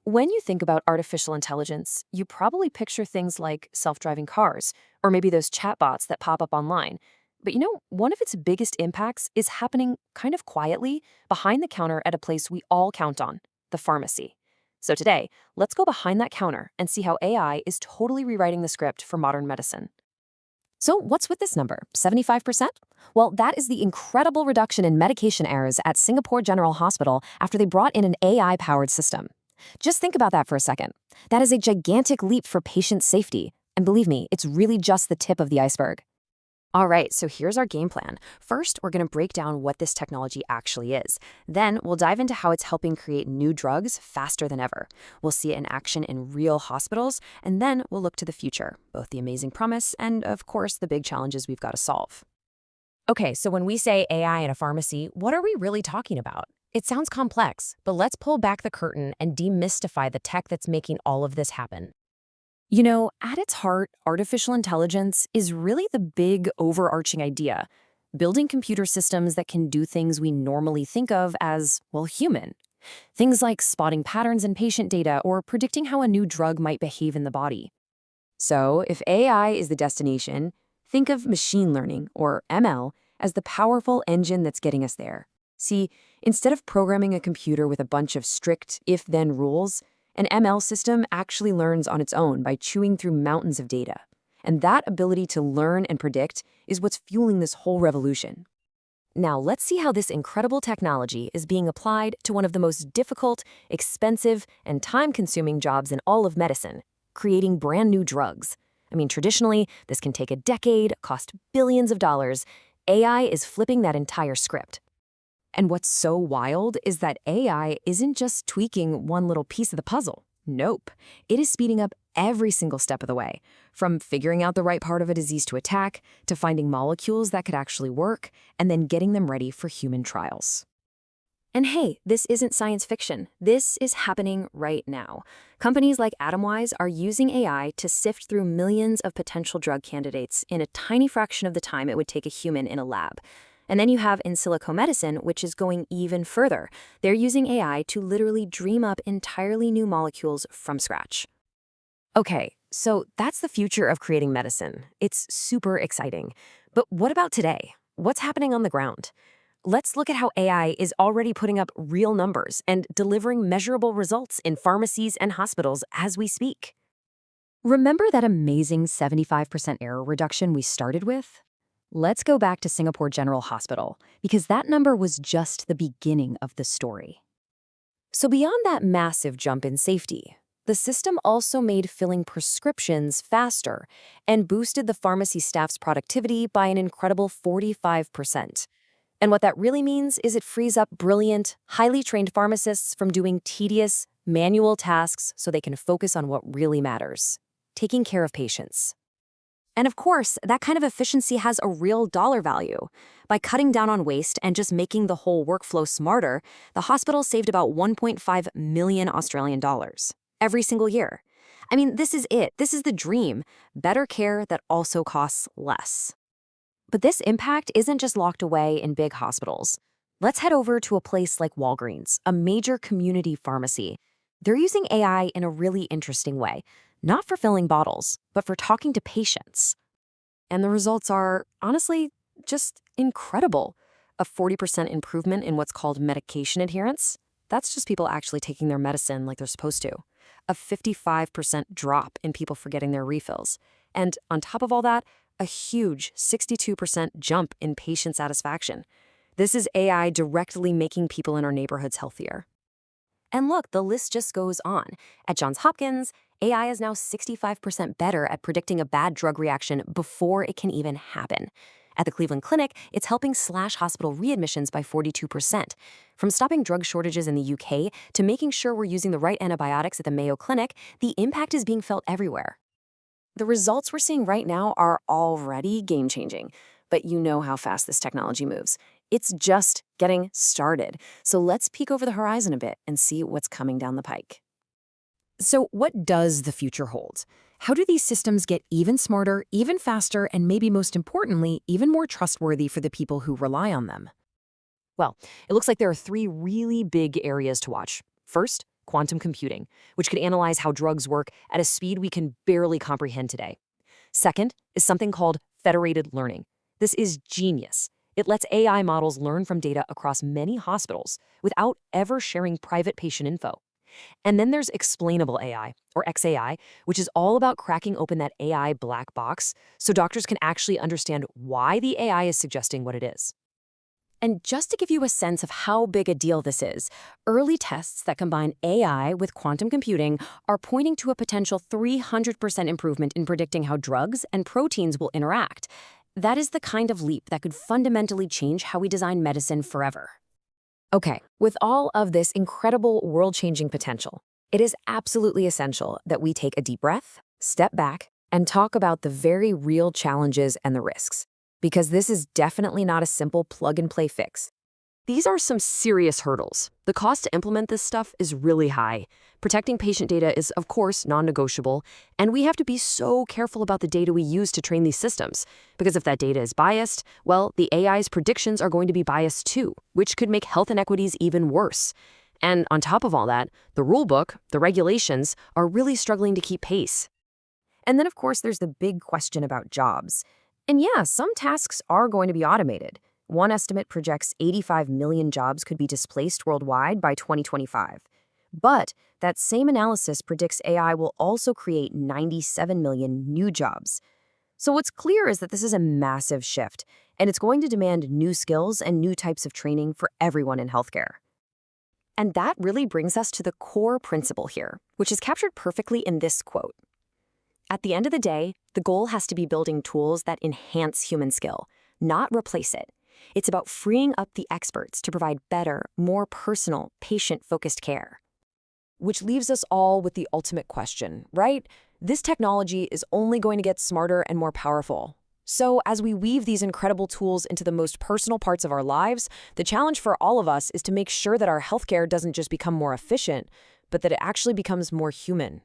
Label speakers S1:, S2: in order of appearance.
S1: When you think about artificial intelligence, you probably picture things like self-driving cars, or maybe those chatbots that pop up online. But one of its biggest impacts is happening kind of quietly behind the counter at a place we all count on, the pharmacy. So today, let's go behind that counter and see how AI is totally rewriting the script for modern medicine. So, what's with this number, 75%? Well, that is the incredible reduction in medication errors at Singapore General Hospital after they brought in an AI-powered system. Just think about that for a second. That is a gigantic leap for patient safety. And believe me, it's really just the tip of the iceberg. All right, so here's our game plan. First, we're going to break down what this technology actually is. Then, we'll dive into how it's helping create new drugs faster than ever. We'll see it in action in real hospitals, and then we'll look to the future, both the amazing promise and, of course, the big challenges we've got to solve. Okay, so when we say AI in a pharmacy, what are we really talking about? It sounds complex, but let's pull back the curtain and demystify the tech that's making all of this happen. At its heart, artificial intelligence is really the big overarching idea, building computer systems that can do things we normally think of as, well, human. Things like spotting patterns in patient data or predicting how a new drug might behave in the body. So, if AI is the destination, think of machine learning, or ML, as the powerful engine that's getting us there. See, instead of programming a computer with a bunch of strict if-then rules, an ML system actually learns on its own by chewing through mountains of data. And that ability to learn and predict is what's fueling this whole revolution. Now, let's see how this incredible technology is being applied to one of the most difficult, expensive, and time-consuming jobs in all of medicine, creating brand new drugs. I mean, traditionally, this can take a decade, cost billions of dollars. AI is flipping that entire script. And what's so wild is that AI isn't just tweaking one little piece of the puzzle. Nope. It is speeding up every single step of the way, from figuring out the right part of a disease to attack, to finding molecules that could actually work, and then getting them ready for human trials. And hey, this isn't science fiction. This is happening right now. Companies like Atomwise are using AI to sift through millions of potential drug candidates in a tiny fraction of the time it would take a human in a lab. And then you have Insilico Medicine, which is going even further. They're using AI to literally dream up entirely new molecules from scratch. Okay, so that's the future of creating medicine. It's super exciting. But what about today? What's happening on the ground? Let's look at how AI is already putting up real numbers and delivering measurable results in pharmacies and hospitals as we speak. Remember that amazing 75% error reduction we started with? Let's go back to Singapore General Hospital, because that number was just the beginning of the story. So beyond that massive jump in safety, the system also made filling prescriptions faster and boosted the pharmacy staff's productivity by an incredible 45%. And what that really means is it frees up brilliant, highly trained pharmacists from doing tedious, manual tasks so they can focus on what really matters, taking care of patients. And of course, that kind of efficiency has a real dollar value. By cutting down on waste and just making the whole workflow smarter, the hospital saved about 1.5 million Australian dollars every single year. I mean, this is it. This is the dream. Better care that also costs less. But this impact isn't just locked away in big hospitals. Let's head over to a place like Walgreens, a major community pharmacy. They're using AI in a really interesting way. Not for filling bottles, but for talking to patients. And the results are, honestly, just incredible. A 40% improvement in what's called medication adherence. That's just people actually taking their medicine like they're supposed to. A 55% drop in people forgetting their refills. And on top of all that, a huge 62% jump in patient satisfaction. This is AI directly making people in our neighborhoods healthier. And look, the list just goes on. At Johns Hopkins, AI is now 65% better at predicting a bad drug reaction before it can even happen. At the Cleveland Clinic, it's helping slash hospital readmissions by 42%. From stopping drug shortages in the UK to making sure we're using the right antibiotics at the Mayo Clinic, the impact is being felt everywhere. The results we're seeing right now are already game-changing, but you know how fast this technology moves. It's just getting started. So let's peek over the horizon a bit and see what's coming down the pike. So what does the future hold? How do these systems get even smarter, even faster, and maybe most importantly, even more trustworthy for the people who rely on them? Well, it looks like there are three really big areas to watch. First, quantum computing, which could analyze how drugs work at a speed we can barely comprehend today. Second is something called federated learning. This is genius. It lets AI models learn from data across many hospitals without ever sharing private patient info. And then there's explainable AI, or XAI, which is all about cracking open that AI black box so doctors can actually understand why the AI is suggesting what it is. And just to give you a sense of how big a deal this is, early tests that combine AI with quantum computing are pointing to a potential 300% improvement in predicting how drugs and proteins will interact. That is the kind of leap that could fundamentally change how we design medicine forever. Okay, with all of this incredible world-changing potential, it is absolutely essential that we take a deep breath, step back, and talk about the very real challenges and the risks. Because this is definitely not a simple plug-and-play fix. These are some serious hurdles. The cost to implement this stuff is really high. Protecting patient data is, of course, non-negotiable, and we have to be so careful about the data we use to train these systems. Because if that data is biased, well, the AI's predictions are going to be biased too, which could make health inequities even worse. And on top of all that, the rulebook, the regulations, are really struggling to keep pace. And then, of course, there's the big question about jobs. And yeah, some tasks are going to be automated. One estimate projects 85 million jobs could be displaced worldwide by 2025. But that same analysis predicts AI will also create 97 million new jobs. So what's clear is that this is a massive shift, and it's going to demand new skills and new types of training for everyone in healthcare. And that really brings us to the core principle here, which is captured perfectly in this quote. At the end of the day, the goal has to be building tools that enhance human skill, not replace it. It's about freeing up the experts to provide better, more personal, patient-focused care. Which leaves us all with the ultimate question, right? This technology is only going to get smarter and more powerful. So as we weave these incredible tools into the most personal parts of our lives, the challenge for all of us is to make sure that our healthcare doesn't just become more efficient, but that it actually becomes more human.